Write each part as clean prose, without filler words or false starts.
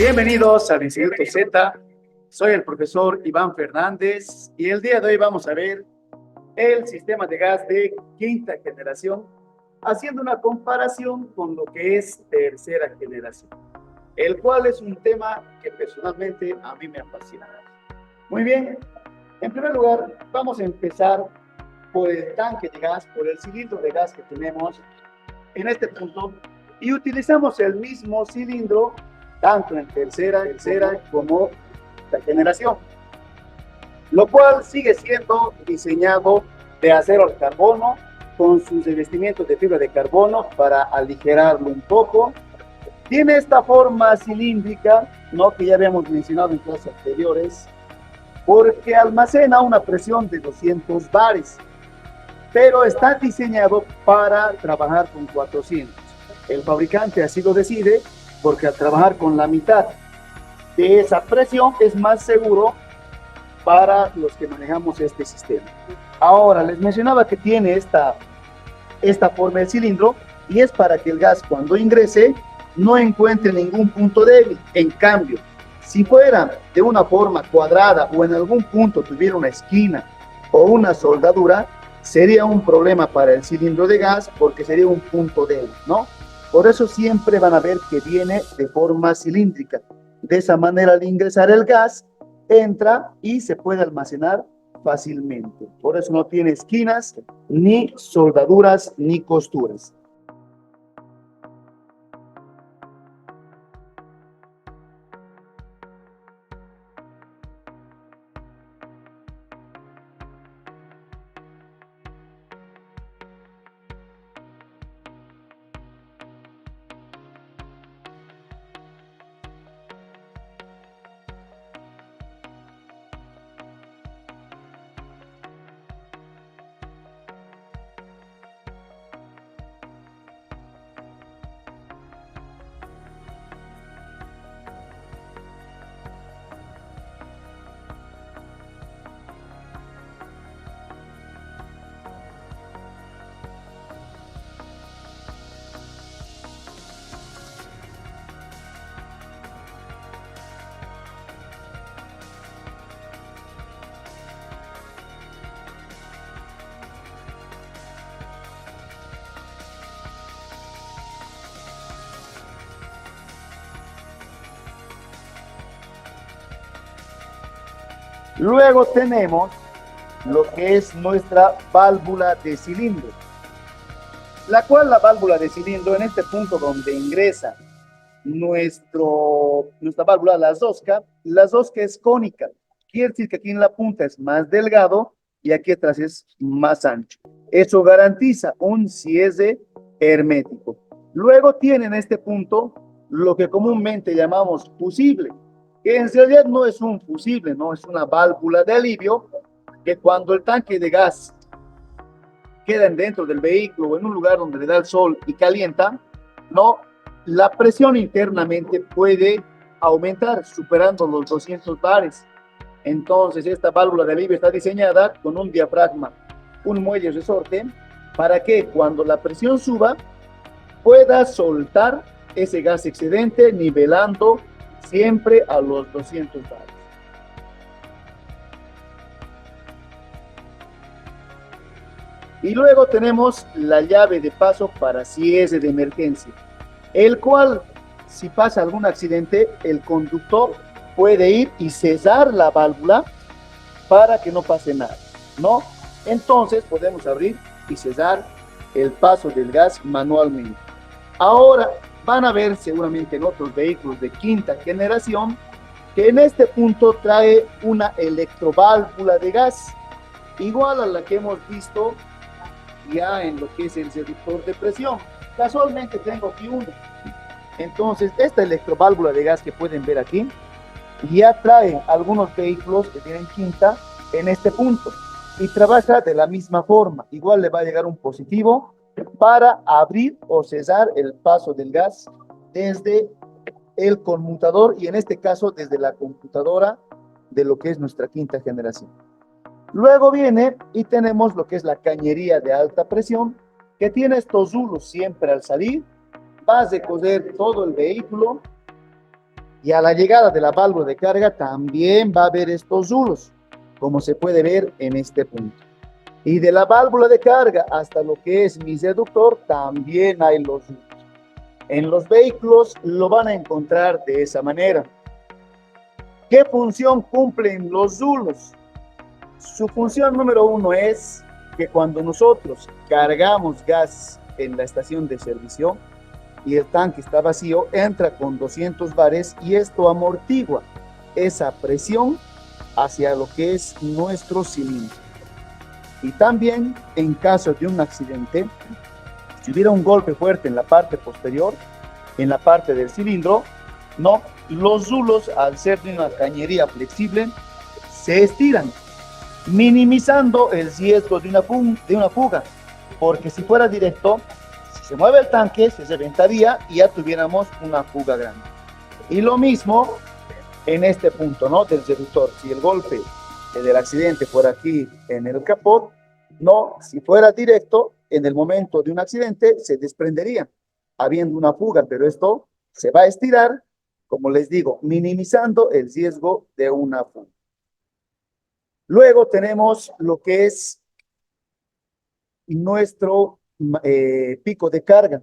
Bienvenidos al Instituto Z. Soy el profesor Iván Fernández y el día de hoy vamos a ver el sistema de gas de quinta generación, haciendo una comparación con lo que es tercera generación, el cual es un tema que personalmente a mí me apasiona. Muy bien, en primer lugar vamos a empezar por el tanque de gas, por el cilindro de gas que tenemos en este punto y utilizamos el mismo cilindro tanto en tercera como la generación, lo cual sigue siendo diseñado de acero al carbono con sus revestimientos de fibra de carbono para aligerarlo un poco. Tiene esta forma cilíndrica, ¿no?, que ya habíamos mencionado en clases anteriores, porque almacena una presión de 200 bares, pero está diseñado para trabajar con 400. El fabricante así lo decide porque al trabajar con la mitad de esa presión es más seguro para los que manejamos este sistema. Ahora, les mencionaba que tiene esta forma de cilindro y es para que el gas cuando ingrese no encuentre ningún punto débil. En cambio, si fuera de una forma cuadrada o en algún punto tuviera una esquina o una soldadura, sería un problema para el cilindro de gas porque sería un punto débil, ¿no? Por eso siempre van a ver que viene de forma cilíndrica. De esa manera, al ingresar el gas, entra y se puede almacenar fácilmente. Por eso no tiene esquinas, ni soldaduras, ni costuras. Luego tenemos lo que es nuestra válvula de cilindro, la cual la válvula de cilindro en este punto donde ingresa nuestra válvula, las dos que es cónica, quiere decir que aquí en la punta es más delgado y aquí atrás es más ancho. Eso garantiza un cierre hermético. Luego tiene en este punto lo que comúnmente llamamos fusible, que en realidad no es un fusible, no es una válvula de alivio que cuando el tanque de gas queda dentro del vehículo o en un lugar donde le da el sol y calienta, no, la presión internamente puede aumentar superando los 200 bares. Entonces esta válvula de alivio está diseñada con un diafragma, un muelle resorte, para que cuando la presión suba pueda soltar ese gas excedente nivelando siempre a los 200 bares. Y luego tenemos la llave de paso para cierre de emergencia, el cual, si pasa algún accidente, el conductor puede ir y cesar la válvula para que no pase nada, ¿no? Entonces podemos abrir y cesar el paso del gas manualmente. Ahora van a ver seguramente en otros vehículos de quinta generación que en este punto trae una electroválvula de gas, igual a la que hemos visto ya en lo que es el reductor de presión. Casualmente tengo aquí uno. Entonces, esta electroválvula de gas que pueden ver aquí, ya trae algunos vehículos que tienen quinta en este punto y trabaja de la misma forma. Igual le va a llegar un positivo para abrir o cesar el paso del gas desde el conmutador y en este caso desde la computadora de lo que es nuestra quinta generación. Luego viene y tenemos lo que es la cañería de alta presión, que tiene estos rulos siempre al salir. Vas a recorrer todo el vehículo Y a la llegada de la válvula de carga también va a haber estos zulos, como se puede ver en este punto. Y de la válvula de carga hasta lo que es mi seductor también hay los zulos. En los vehículos lo van a encontrar de esa manera. ¿Qué función cumplen los zulos? Su función número uno es que cuando nosotros cargamos gas en la estación de servicio y el tanque está vacío, entra con 200 bares y esto amortigua esa presión hacia lo que es nuestro cilindro. Y también en caso de un accidente, si hubiera un golpe fuerte en la parte posterior, en la parte del cilindro, no, los zulos, al ser de una cañería flexible, se estiran, minimizando el riesgo de una fuga, porque si fuera directo, si se mueve el tanque, se reventaría y ya tuviéramos una fuga grande. Y lo mismo en este punto, ¿no? Del reductor. Si el golpe del accidente fuera aquí en el capot, no, si fuera directo, en el momento de un accidente se desprendería, habiendo una fuga, pero esto se va a estirar, como les digo, minimizando el riesgo de una fuga. Luego tenemos lo que es nuestro pico de carga,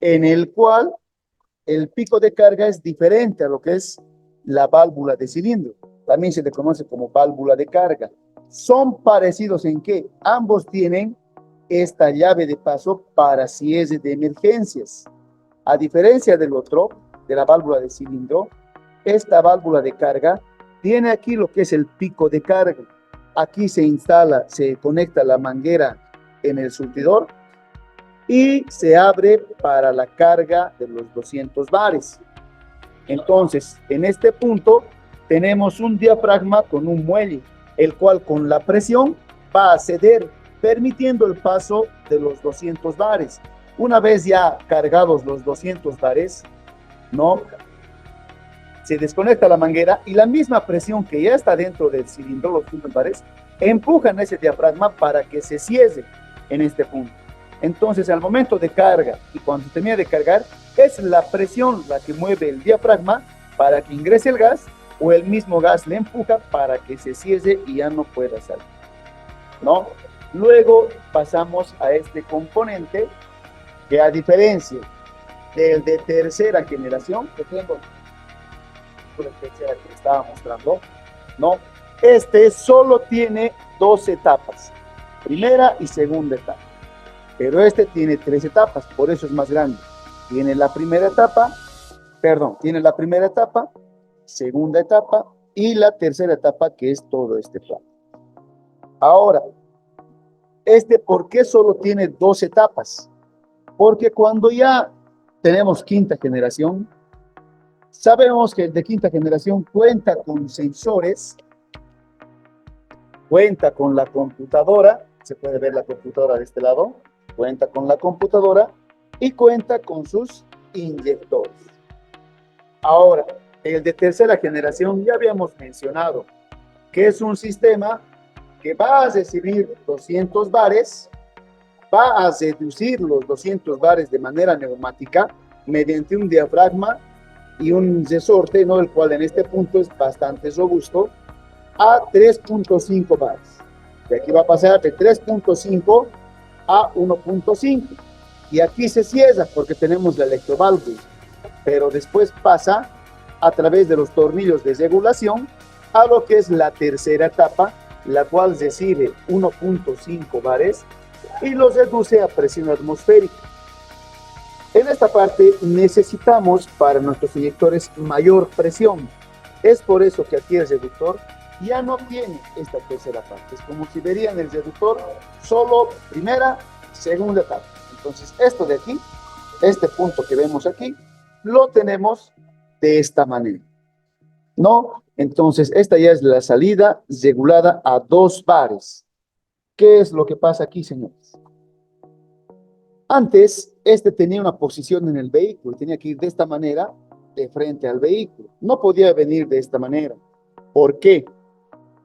en el cual el pico de carga es diferente a lo que es la válvula de cilindro. También se le conoce como válvula de carga. Son parecidos en que ambos tienen esta llave de paso para cierre de emergencias. A diferencia del otro, de la válvula de cilindro, esta válvula de carga tiene aquí lo que es el pico de carga. Aquí se instala, se conecta la manguera en el surtidor y se abre para la carga de los 200 bares. Entonces, en este punto tenemos un diafragma con un muelle, el cual con la presión va a ceder, permitiendo el paso de los 200 bares. Una vez ya cargados los 200 bares, ¿no? Se desconecta la manguera y la misma presión que ya está dentro del cilindro, los 200 bares, empujan ese diafragma para que se cierre en este punto. Entonces, al momento de carga y cuando se termina de cargar, es la presión la que mueve el diafragma para que ingrese el gas o el mismo gas le empuja para que se cierre y ya no pueda salir, ¿no? Luego pasamos a este componente que, a diferencia del de tercera generación, que tengo la tercera que estaba mostrando, ¿no? Este solo tiene dos etapas, primera y segunda etapa. Pero este tiene 3 etapas, por eso es más grande. Tiene la primera etapa, segunda etapa y la tercera etapa, que es todo este plan. Ahora, ¿por qué solo tiene 2 etapas? Porque cuando ya tenemos quinta generación, sabemos que el de quinta generación cuenta con sensores, cuenta con la computadora, se puede ver la computadora de este lado, cuenta con la computadora y cuenta con sus inyectores. Ahora, el de tercera generación ya habíamos mencionado que es un sistema que va a recibir 200 bares, va a reducir los 200 bares de manera neumática mediante un diafragma y un resorte, ¿no? El cual en este punto es bastante robusto, a 3.5 bares. De aquí va a pasar de 3.5 a 1.5 y aquí se cierra porque tenemos la electroválvula, pero después pasa a través de los tornillos de regulación a lo que es la tercera etapa, la cual recibe 1.5 bares y los reduce a presión atmosférica. En esta parte necesitamos para nuestros inyectores mayor presión. Es por eso que aquí el reductor ya no tiene esta tercera parte. Es como si verían el reductor solo primera, segunda etapa. Entonces, esto de aquí, este punto que vemos aquí, lo tenemos de esta manera, ¿no? Entonces, esta ya es la salida regulada a 2 bares. ¿Qué es lo que pasa aquí, señores? Antes, este tenía una posición en el vehículo, tenía que ir de esta manera, de frente al vehículo. No podía venir de esta manera. ¿Por qué?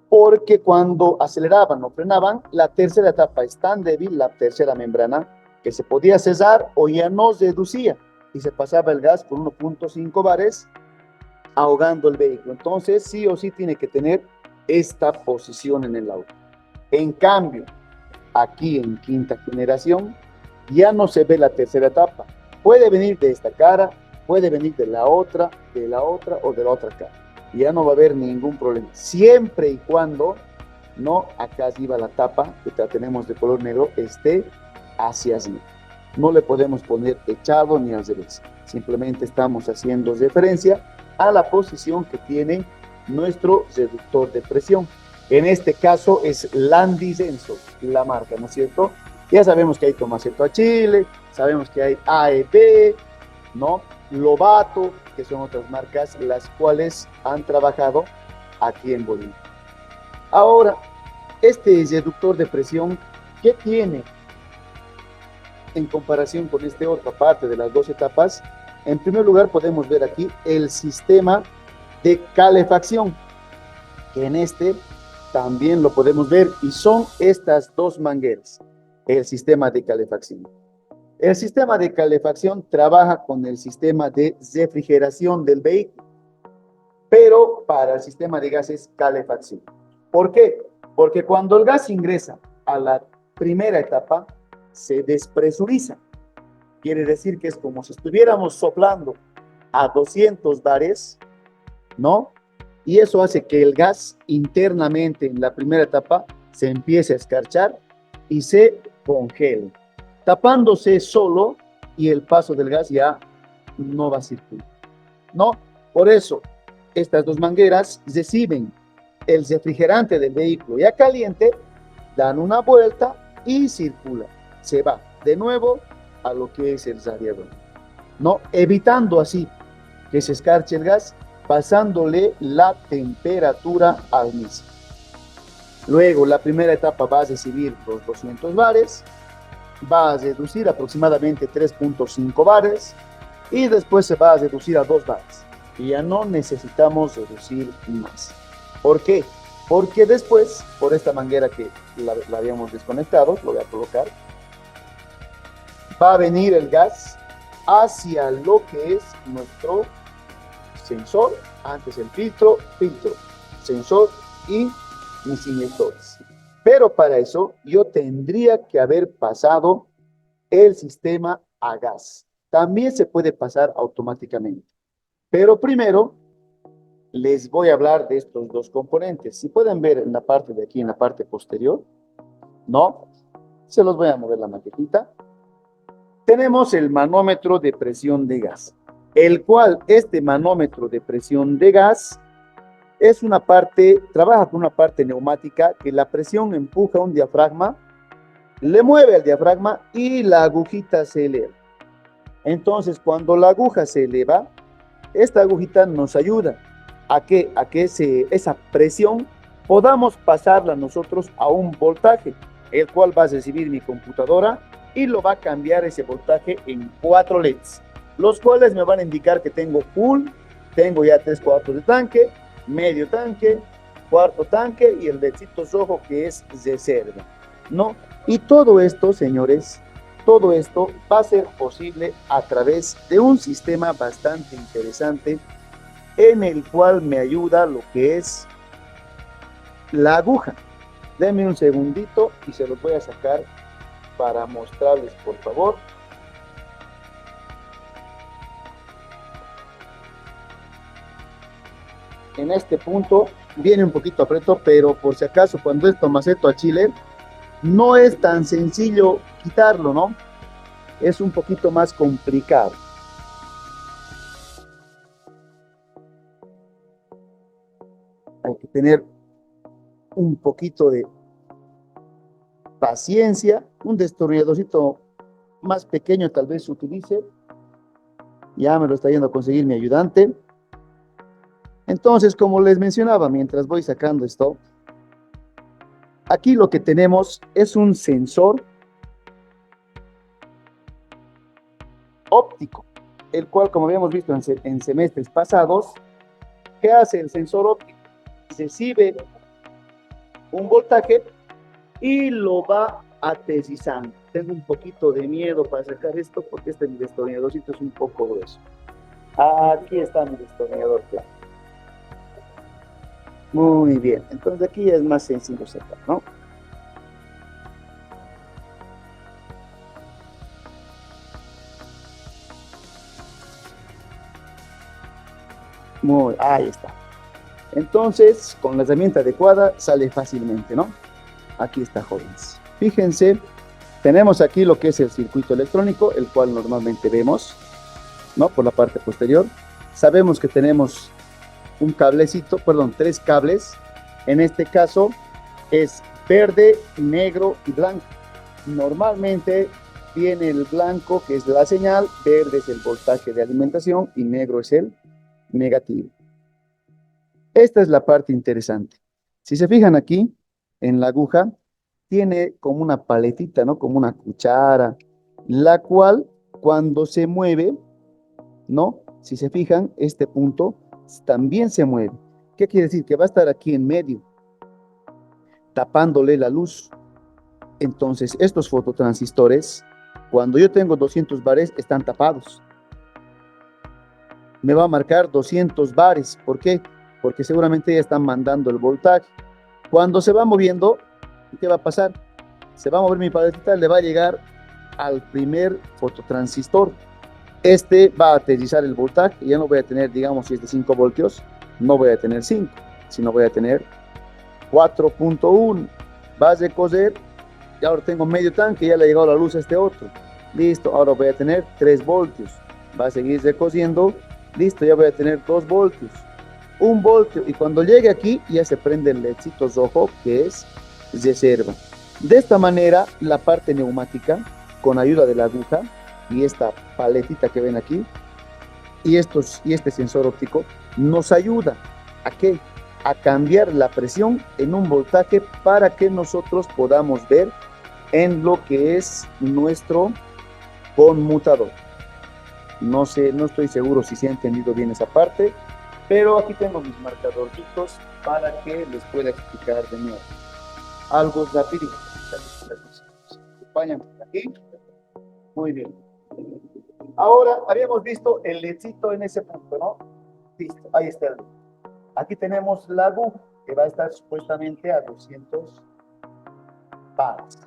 Porque cuando aceleraban o frenaban, la tercera etapa es tan débil, la tercera membrana, que se podía cesar o ya no reducía y se pasaba el gas por 1.5 bares ahogando el vehículo. Entonces, sí o sí tiene que tener esta posición en el auto. En cambio, aquí en quinta generación, ya no se ve la tercera etapa. Puede venir de esta cara, puede venir de la otra o de la otra cara. Ya no va a haber ningún problema. Siempre y cuando, no, acá arriba la tapa, que la tenemos de color negro, esté hacia arriba. No le podemos poner echado ni al revés. Simplemente estamos haciendo referencia a la posición que tiene nuestro reductor de presión. En este caso es Landi Denso, la marca, ¿no es cierto? Ya sabemos que hay Tomasetto a Chile, sabemos que hay AEB, ¿no? Lobato, que son otras marcas, las cuales han trabajado aquí en Bolivia. Ahora, este reductor de presión, ¿qué tiene en comparación con esta otra parte de las dos etapas? En primer lugar, podemos ver aquí el sistema de calefacción, que en este también lo podemos ver, y son estas dos mangueras, el sistema de calefacción. El sistema de calefacción trabaja con el sistema de refrigeración del vehículo, pero para el sistema de gas es calefacción. ¿Por qué? Porque cuando el gas ingresa a la primera etapa, se despresuriza. Quiere decir que es como si estuviéramos soplando a 200 bares, ¿no? Y eso hace que el gas internamente en la primera etapa se empiece a escarchar y se congele, tapándose solo, y el paso del gas ya no va a circular, ¿no? Por eso, estas dos mangueras reciben el refrigerante del vehículo ya caliente, dan una vuelta y circula. Se va de nuevo a lo que es el radiador, ¿no? Evitando así que se escarche el gas, pasándole la temperatura al mismo. Luego, la primera etapa va a recibir los 200 bares, va a reducir aproximadamente 3.5 bares y después se va a reducir a 2 bares. Y ya no necesitamos reducir más. ¿Por qué? Porque después, por esta manguera que la habíamos desconectado, lo voy a colocar, va a venir el gas hacia lo que es nuestro sensor, antes el filtro, sensor y mis inyectores. Pero para eso yo tendría que haber pasado el sistema a gas. También se puede pasar automáticamente. Pero primero les voy a hablar de estos dos componentes. Si pueden ver en la parte de aquí, en la parte posterior, ¿no? Se los voy a mover la maquetita. Tenemos el manómetro de presión de gas, el cual este manómetro de presión de gas es una parte, trabaja con una parte neumática que la presión empuja un diafragma, le mueve al diafragma y la agujita se eleva. Entonces, cuando la aguja se eleva, esta agujita nos ayuda a que esa presión podamos pasarla nosotros a un voltaje, el cual va a recibir mi computadora y lo va a cambiar ese voltaje en 4 LEDs, los cuales me van a indicar que tengo full, tengo ya 3/4 de tanque, medio tanque, cuarto tanque y el ledcito rojo que es reserva, ¿no? Y todo esto, señores, todo esto va a ser posible a través de un sistema bastante interesante en el cual me ayuda lo que es la aguja. Denme un segundito y se los voy a sacar para mostrarles, por favor. En este punto viene un poquito aprieto, pero por si acaso cuando es Tomasetto a Chile, no es tan sencillo quitarlo, ¿no? Es un poquito más complicado. Hay que tener un poquito de paciencia, un destornilladorcito más pequeño tal vez se utilice. Ya me lo está yendo a conseguir mi ayudante. Entonces, como les mencionaba, mientras voy sacando esto, aquí lo que tenemos es un sensor óptico, el cual, como habíamos visto en semestres pasados, ¿qué hace el sensor óptico? Recibe un voltaje y lo va aterrizando. Tengo un poquito de miedo para sacar esto porque este destornilladorcito es un poco grueso. Aquí está mi destornillador plano. Muy bien, entonces aquí ya es más sencillo sacar, ¿no? Ahí está. Entonces, con la herramienta adecuada sale fácilmente, ¿no? Aquí está, jóvenes. Fíjense, tenemos aquí lo que es el circuito electrónico, el cual normalmente vemos, ¿no? Por la parte posterior. Sabemos que tenemos un cablecito, perdón, tres cables. En este caso es verde, negro y blanco. Normalmente viene el blanco, que es la señal, verde es el voltaje de alimentación y negro es el negativo. Esta es la parte interesante. Si se fijan aquí, en la aguja, tiene como una paletita, ¿no? Como una cuchara, la cual cuando se mueve, ¿no? Si se fijan, este punto también se mueve. ¿Qué quiere decir? Que va a estar aquí en medio, tapándole la luz. Entonces, estos fototransistores, cuando yo tengo 200 bares, están tapados. Me va a marcar 200 bares. ¿Por qué? Porque seguramente ya están mandando el voltaje. Cuando se va moviendo, ¿qué va a pasar? Se va a mover mi paletita, le va a llegar al primer fototransistor. Este va a aterrizar el voltaje y ya no voy a tener, digamos, si es de 5 voltios, no voy a tener 5, sino voy a tener 4.1. Va a recoger y ahora tengo medio tanque, ya le ha llegado la luz a este otro. Listo, ahora voy a tener 3 voltios. Va a seguir recociendo. Listo, ya voy a tener 2 voltios. 1 voltio. Y cuando llegue aquí, ya se prende el ledcito rojo, que es reserva. De esta manera, la parte neumática, con ayuda de la aguja y esta paletita que ven aquí, y este sensor óptico, nos ayuda a qué? A cambiar la presión en un voltaje para que nosotros podamos ver en lo que es nuestro conmutador. No sé, no estoy seguro si se ha entendido bien esa parte, pero aquí tengo mis marcadorcitos para que les pueda explicar de nuevo. Algo rapidito. Acompañan por aquí. Muy bien. Ahora habíamos visto el ledcito en ese punto, ¿no? Listo, ahí está el LED. Aquí tenemos la aguja que va a estar supuestamente a 200 bares.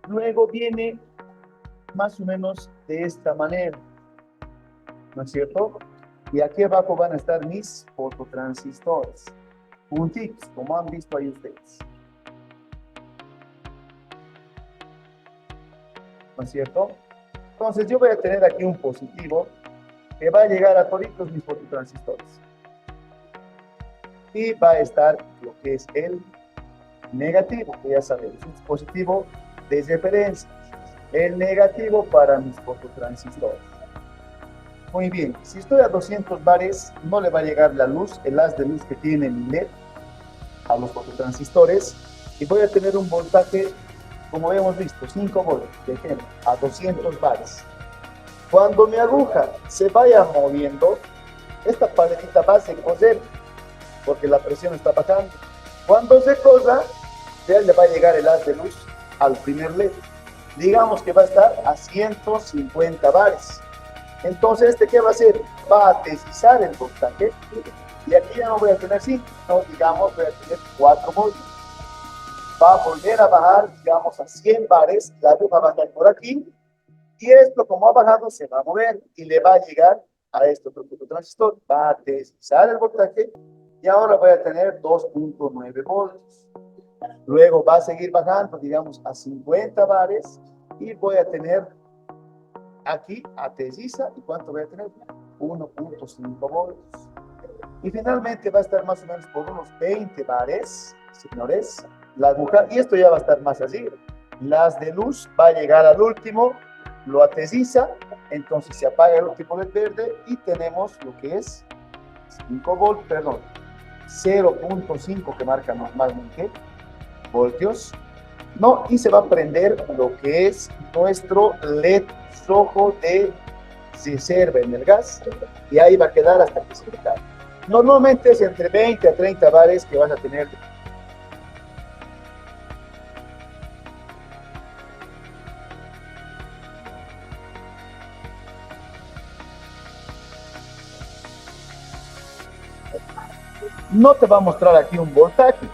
Luego viene más o menos de esta manera, ¿no es cierto? Y aquí abajo van a estar mis fototransistores, puntitos, como han visto ahí ustedes, ¿no es cierto? Entonces yo voy a tener aquí un positivo que va a llegar a todos mis fototransistores. Y va a estar lo que es el negativo, que ya sabemos, es positivo de referencia. El negativo para mis fototransistores. Muy bien, si estoy a 200 bares, no le va a llegar la luz, el haz de luz que tiene mi LED a los fototransistores y voy a tener un voltaje, como habíamos visto, 5 voltios, de ejemplo, a 200 bares. Cuando mi aguja se vaya moviendo, esta paletita va a recoger porque la presión está bajando. Cuando se cosa, ya le va a llegar el haz de luz al primer LED. Digamos que va a estar a 150 bares. Entonces, ¿qué va a hacer? Va a atetizar el voltaje y aquí ya no voy a tener 5, no, digamos, voy a tener 4 voltios. Va a volver a bajar, digamos, a 100 bares, la aguja va a estar por aquí y esto, como ha bajado, se va a mover y le va a llegar a este otro transistor, va a atetizar el voltaje y ahora voy a tener 2.9 voltios. Luego va a seguir bajando, digamos, a 50 bares y voy a tener aquí aterriza y ¿cuánto voy a tener? 1.5 voltios. Y finalmente va a estar más o menos por unos 20 bares, señores, la aguja, y esto ya va a estar más así. Las de luz va a llegar al último, lo aterriza, entonces se apaga el último del verde y tenemos lo que es 5 voltios, perdón, 0.5 que marca normalmente voltios, ¿no? Y se va a prender lo que es nuestro LED rojo de reserva en el gas y ahí va a quedar hasta que se cargue. Normalmente es entre 20 a 30 bares que vas a tener. no te va a mostrar aquí un voltaje,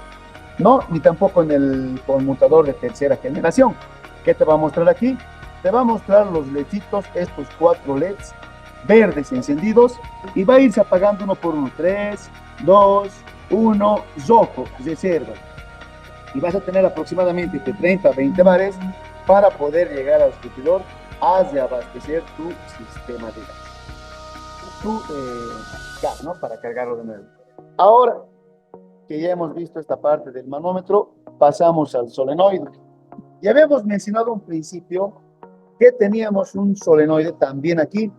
¿no? Ni tampoco en el conmutador de tercera generación. ¿Qué te va a mostrar aquí? Te va a mostrar los LEDcitos, estos 4 LEDs verdes encendidos, y va a irse apagando uno por uno. 3, 2, 1, rojo, reserva. Y vas a tener aproximadamente de 30 a 20 bares para poder llegar al surtidor a reabastecer tu sistema de gas, ¿no? Para cargarlo de nuevo. Ahora que ya hemos visto esta parte del manómetro, pasamos al solenoide. Ya habíamos mencionado un principio que teníamos un solenoide también aquí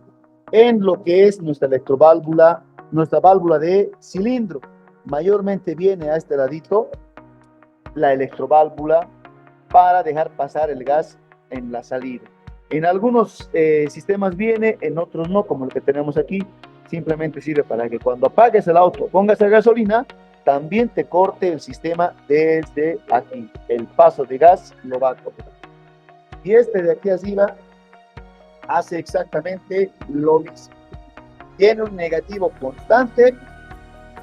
en lo que es nuestra electroválvula, nuestra válvula de cilindro. Mayormente viene a este ladito la electroválvula para dejar pasar el gas en la salida. En algunos sistemas viene, en otros no, como el que tenemos aquí. Simplemente sirve para que cuando apagues el auto, pongas la gasolina, también te corte el sistema desde aquí. El paso de gas lo va a cortar. Y este de aquí arriba hace exactamente lo mismo. Tiene un negativo constante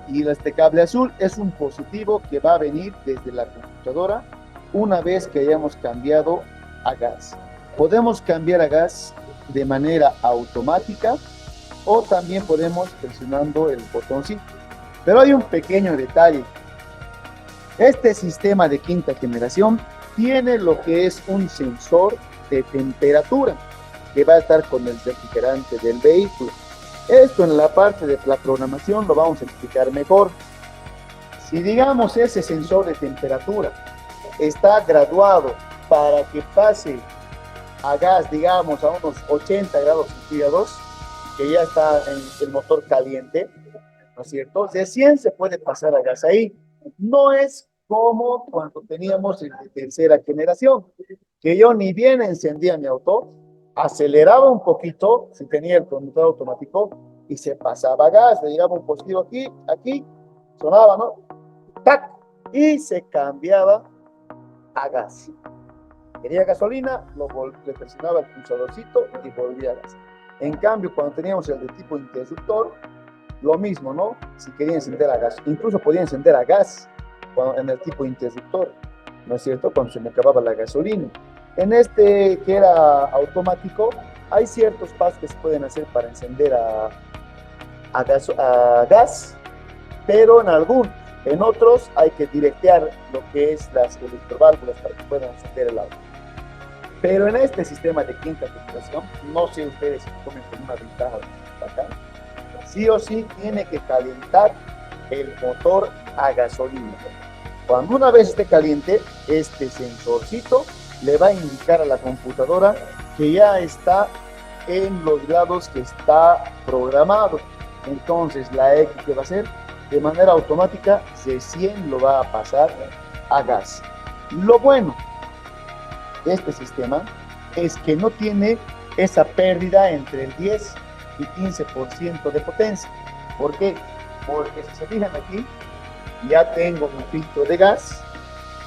y este cable azul es un positivo que va a venir desde la computadora una vez que hayamos cambiado a gas. Podemos cambiar a gas de manera automática o también podemos presionando el botoncito. Pero hay un pequeño detalle. Este sistema de quinta generación tiene lo que es un sensor de temperatura que va a estar con el refrigerante del vehículo. Esto en la parte de la programación lo vamos a explicar mejor. Si digamos ese sensor de temperatura está graduado para que pase a gas, digamos, a unos 80 grados centígrados, que ya está en el motor caliente, ¿no es cierto? De 100 se puede pasar a gas ahí. No es como cuando teníamos el de tercera generación, que yo ni bien encendía mi auto, aceleraba un poquito, si tenía el conmutador automático, y se pasaba a gas, le llegaba un positivo aquí, aquí, sonaba, ¿no? ¡Tac! Y se cambiaba a gas. Quería gasolina, le presionaba el pulsadorcito y volvía a gas. En cambio, cuando teníamos el de tipo interruptor, lo mismo, ¿no? Si quería encender a gas, incluso podía encender a gas en el tipo interruptor, ¿no es cierto? Cuando se me acababa la gasolina. En este que era automático, hay ciertos pasos que se pueden hacer para encender a gas, pero en algunos. En otros hay que directear lo que es las electroválvulas para que puedan encender el auto. Pero en este sistema de quinta generación, no sé ustedes si tomen con una ventaja acá, sí o sí tiene que calentar el motor a gasolina. Cuando una vez esté caliente, este sensorcito le va a indicar a la computadora que ya está en los grados que está programado. Entonces la X que va a hacer de manera automática de 100 lo va a pasar a gas. Lo bueno de este sistema es que no tiene esa pérdida entre el 10 y 15% de potencia. ¿Por qué? Porque si se fijan aquí, ya tengo mi filtro de gas,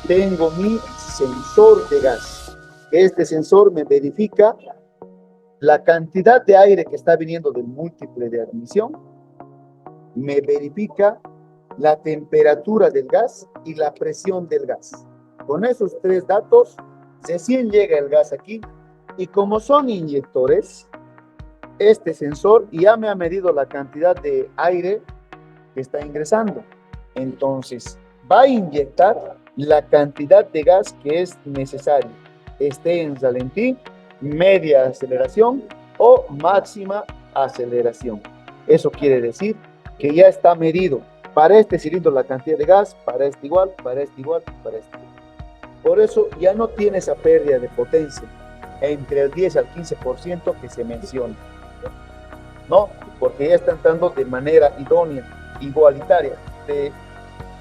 tengo mi sensor de gas. Este sensor me verifica la cantidad de aire que está viniendo del múltiple de admisión, me verifica la temperatura del gas y la presión del gas. Con esos 3 datos, recién llega el gas aquí, y como son inyectores, este sensor ya me ha medido la cantidad de aire que está ingresando. Entonces, va a inyectar la cantidad de gas que es necesario, esté en ralentí, media aceleración o máxima aceleración. Eso quiere decir que ya está medido para este cilindro la cantidad de gas, para este igual, para este igual, para este igual. Por eso ya no tiene esa pérdida de potencia entre el 10 al 15% que se menciona, ¿no? Porque ya está entrando de manera idónea, igualitaria, de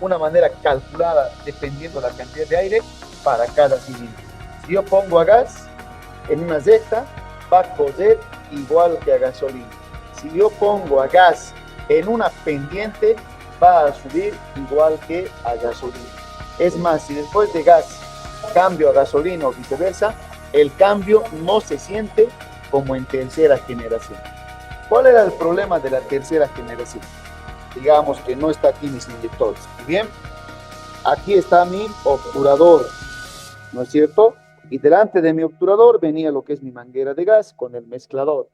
una manera calculada dependiendo la cantidad de aire para cada cilindro. Si yo pongo a gas en una recta, va a correr igual que a gasolina. Si yo pongo a gas en una pendiente, va a subir igual que a gasolina. Es más, si después de gas cambio a gasolina o viceversa, el cambio no se siente como en tercera generación. ¿Cuál era el problema de la tercera generación? digamos que no está aquí mis inyectores. Bien, aquí está mi obturador, ¿no es cierto? Y delante de mi obturador venía lo que es mi manguera de gas con el mezclador.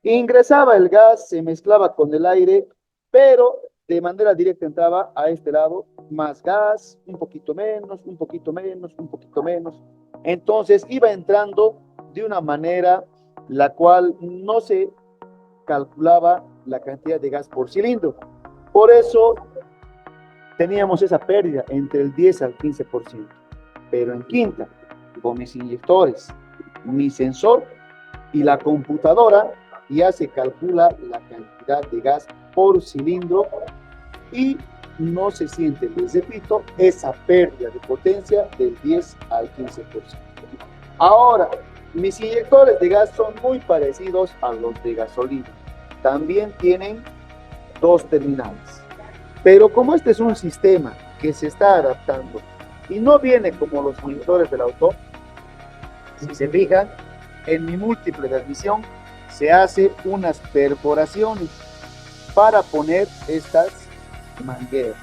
Ingresaba el gas, se mezclaba con el aire, pero de manera directa entraba a este lado más gas, un poquito menos, un poquito menos, un poquito menos. Entonces iba entrando de una manera la cual no se calculaba la cantidad de gas por cilindro. Por eso teníamos esa pérdida entre el 10 al 15%. Pero en quinta, con mis inyectores, mi sensor y la computadora, ya se calcula la cantidad de gas por cilindro y no se siente, les repito, esa pérdida de potencia del 10 al 15%. Ahora, mis inyectores de gas son muy parecidos a los de gasolina. También tienen dos terminales. Pero como este es un sistema que se está adaptando y no viene como los inyectores del auto, si se fijan, en mi múltiple de admisión se hace unas perforaciones para poner estas mangueras.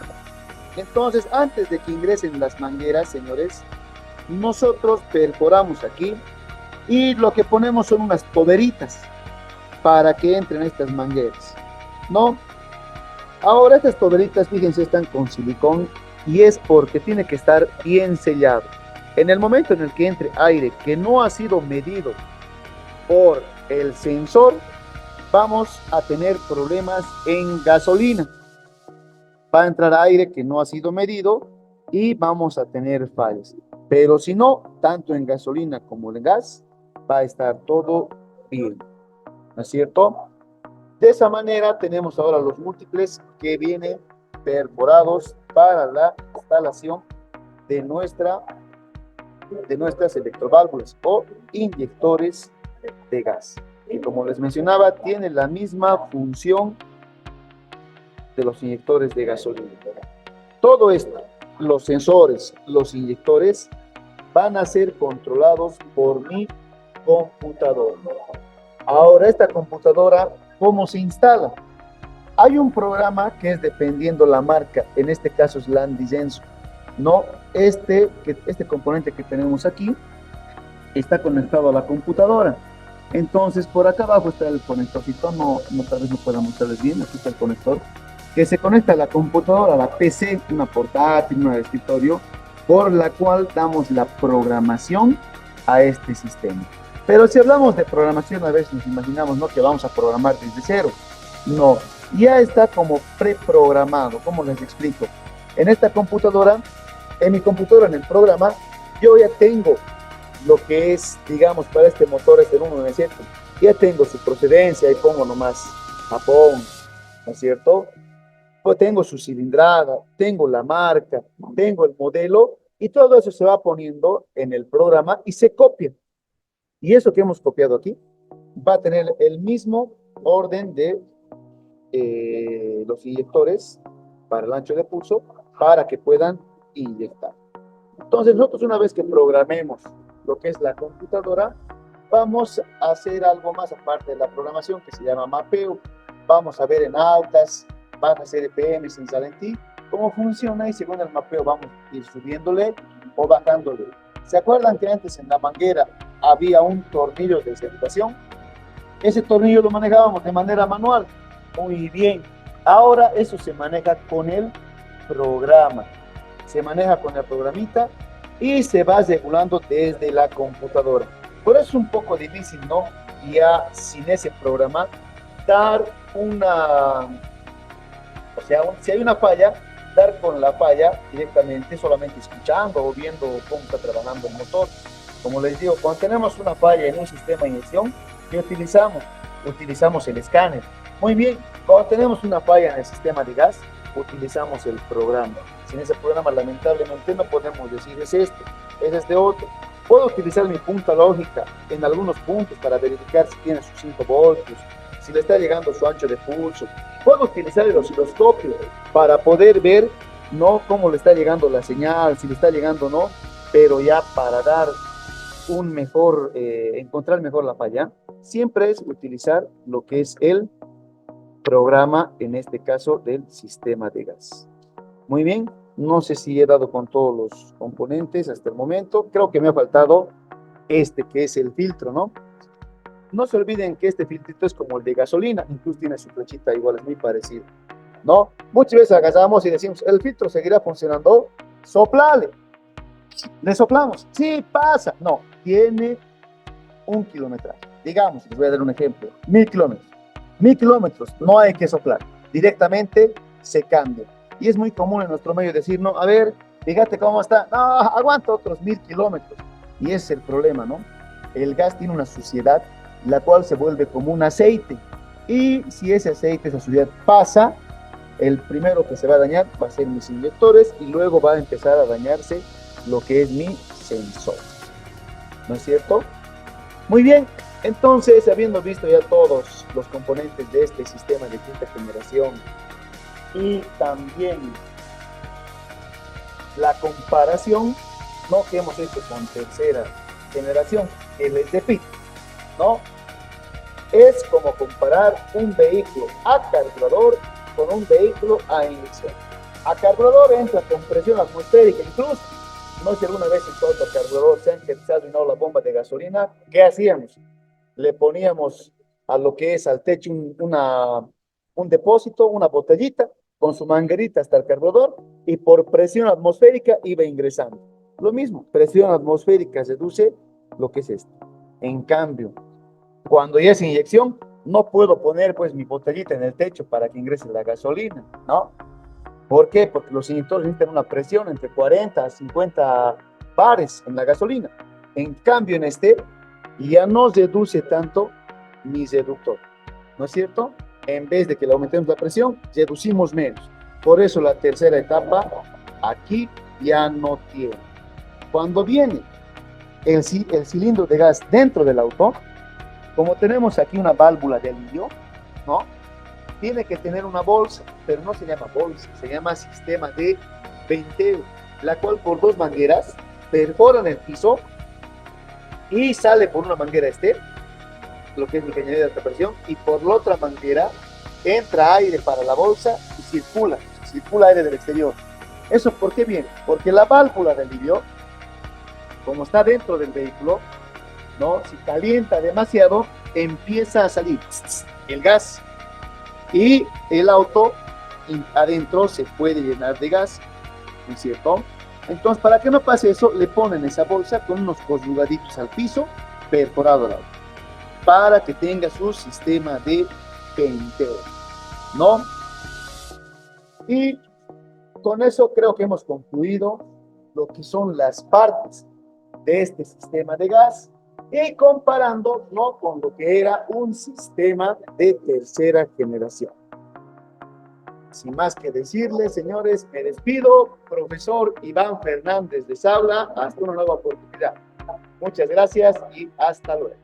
Entonces, antes de que ingresen las mangueras, señores, nosotros perforamos aquí y lo que ponemos son unas toberitas para que entren estas mangueras, ¿no? Ahora estas toberitas, fíjense, están con silicón y es porque tiene que estar bien sellado. En el momento en el que entre aire que no ha sido medido por el sensor, vamos a tener problemas en gasolina. Va a entrar aire que no ha sido medido y vamos a tener fallas. Pero si no, tanto en gasolina como en gas, va a estar todo bien, ¿no es cierto? De esa manera tenemos ahora los múltiples que vienen perforados para la instalación de, de nuestras electroválvulas o inyectores de gas. Y como les mencionaba, tiene la misma función de los inyectores de gasolina. Todo esto, los sensores, los inyectores, van a ser controlados por mi computadora. Ahora, esta computadora, ¿cómo se instala? Hay un programa que es dependiendo la marca, en este caso es Landigenso, ¿no? Este componente que tenemos aquí está conectado a la computadora. Entonces, por acá abajo está el conectorcito, tal vez no pueda mostrarles bien, aquí está el conector, que se conecta a la computadora, a la PC, una portátil, una de escritorio, por la cual damos la programación a este sistema. Pero si hablamos de programación, a veces nos imaginamos, ¿no?, que vamos a programar desde cero. No, ya está como preprogramado. ¿Cómo les explico? En esta computadora, en mi computadora, en el programa, yo ya tengo lo que es, digamos, para este motor, este 197, ya tengo su procedencia, ahí pongo nomás Japón, ¿no es cierto? Pues tengo su cilindrada, tengo la marca, tengo el modelo, y todo eso se va poniendo en el programa y se copia. Y eso que hemos copiado aquí va a tener el mismo orden de los inyectores para el ancho de pulso para que puedan inyectar. Entonces, nosotros una vez que programemos lo que es la computadora, vamos a hacer algo más aparte de la programación que se llama mapeo. Vamos a ver en altas, bajas RPM, sin Salentí, cómo funciona y según el mapeo vamos a ir subiéndole o bajándole. ¿Se acuerdan que antes en la manguera había un tornillo de centración? Ese tornillo lo manejábamos de manera manual. Muy bien. Ahora eso se maneja con el programa. Se maneja con el programita y se va regulando desde la computadora. Por eso es un poco difícil, ¿no? Ya sin ese programa, dar una... O sea, si hay una falla, dar con la falla directamente, solamente escuchando o viendo cómo está trabajando el motor. Como les digo, cuando tenemos una falla en un sistema de inyección, ¿qué utilizamos? Utilizamos el escáner. Muy bien, cuando tenemos una falla en el sistema de gas, utilizamos el programa. Sin ese programa, lamentablemente, no podemos decir es esto, es este otro. Puedo utilizar mi punta lógica en algunos puntos para verificar si tiene sus 5 voltios, si le está llegando su ancho de pulso. Puedo utilizar el osciloscopio para poder ver, no cómo le está llegando la señal, si le está llegando o no, pero ya para dar un mejor, encontrar mejor la falla, siempre es utilizar lo que es el programa, en este caso, del sistema de gas. Muy bien, no sé si he dado con todos los componentes hasta el momento. Creo que me ha faltado este, que es el filtro, ¿no? No se olviden que este filtrito es como el de gasolina, incluso tiene su flechita igual, es muy parecido, ¿no? Muchas veces agarramos y decimos, el filtro seguirá funcionando, soplale. ¿Le soplamos? Sí, pasa. No, tiene un kilometraje. Digamos, les voy a dar un ejemplo, 1000 kilómetros. 1000 kilómetros, no hay que soplar, directamente se cambia. Y es muy común en nuestro medio decir, no, a ver, fíjate cómo está, no, aguanta otros 1000 kilómetros. Y ese es el problema, ¿no? El gas tiene una suciedad, la cual se vuelve como un aceite. Y si ese aceite, esa suciedad pasa, el primero que se va a dañar va a ser mis inyectores y luego va a empezar a dañarse lo que es mi sensor. ¿No es cierto? Muy bien, entonces, habiendo visto ya todos los componentes de este sistema de quinta generación y también la comparación, ¿no?, que hemos hecho con tercera generación, que les repito, ¿no? Es como comparar un vehículo a carburador con un vehículo a inyección. A carburador entra con presión atmosférica, incluso, no sé si alguna vez en todo el carburador se han terminado la bomba de gasolina, ¿qué hacíamos? Le poníamos a lo que es al techo un depósito, una botellita, con su manguerita hasta el carburador, y por presión atmosférica iba ingresando. Lo mismo, presión atmosférica reduce lo que es esto. En cambio, cuando ya es inyección, no puedo poner pues mi botellita en el techo para que ingrese la gasolina, ¿no? ¿Por qué? Porque los inyectores necesitan una presión entre 40 a 50 bares en la gasolina. En cambio, en este ya no reduce tanto mi reductor, ¿no es cierto? En vez de que le aumentemos la presión, reducimos menos. Por eso la tercera etapa aquí ya no tiene. Cuando viene el cilindro de gas dentro del auto, como tenemos aquí una válvula de alivio, ¿no?, tiene que tener una bolsa, pero no se llama bolsa, se llama sistema de venteo, la cual por dos mangueras perforan el piso y sale por una manguera lo que es mi cañería de alta presión, y por la otra manguera entra aire para la bolsa y circula aire del exterior. ¿Eso por qué viene? Porque la válvula de alivio, como está dentro del vehículo, ¿no?, si calienta demasiado, empieza a salir el gas y el auto adentro se puede llenar de gas, ¿no es cierto? Entonces, para que no pase eso, le ponen esa bolsa con unos corrugaditos al piso, perforado al auto, para que tenga su sistema de venteo, ¿no? Y con eso creo que hemos concluido lo que son las partes de este sistema de gas y comparando, ¿no?, con lo que era un sistema de tercera generación. Sin más que decirles, señores, me despido. Profesor Iván Fernández les habla. Hasta una nueva oportunidad. Muchas gracias y hasta luego.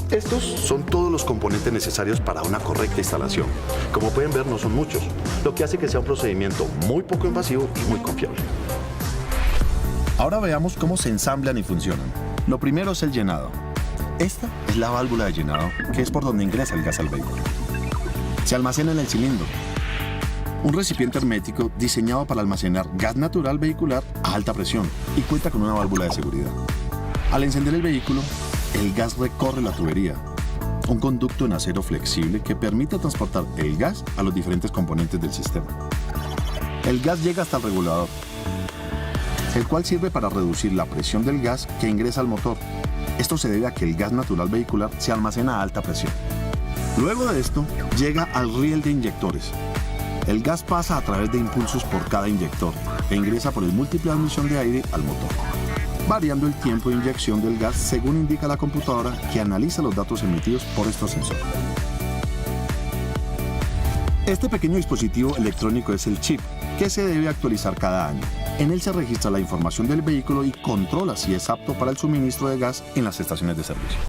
Estos son todos los componentes necesarios para una correcta instalación. Como pueden ver, no son muchos, lo que hace que sea un procedimiento muy poco invasivo y muy confiable. Ahora veamos cómo se ensamblan y funcionan. Lo primero es el llenado. Esta es la válvula de llenado, que es por donde ingresa el gas al vehículo. Se almacena en el cilindro, un recipiente hermético diseñado para almacenar gas natural vehicular a alta presión y cuenta con una válvula de seguridad. Al encender el vehículo, el gas recorre la tubería, un conducto en acero flexible que permite transportar el gas a los diferentes componentes del sistema. El gas llega hasta el regulador, el cual sirve para reducir la presión del gas que ingresa al motor. Esto se debe a que el gas natural vehicular se almacena a alta presión. Luego de esto, llega al riel de inyectores. El gas pasa a través de impulsos por cada inyector e ingresa por el múltiple de admisión de aire al motor, variando el tiempo de inyección del gas según indica la computadora que analiza los datos emitidos por estos sensores. Este pequeño dispositivo electrónico es el chip, que se debe actualizar cada año. En él se registra la información del vehículo y controla si es apto para el suministro de gas en las estaciones de servicio.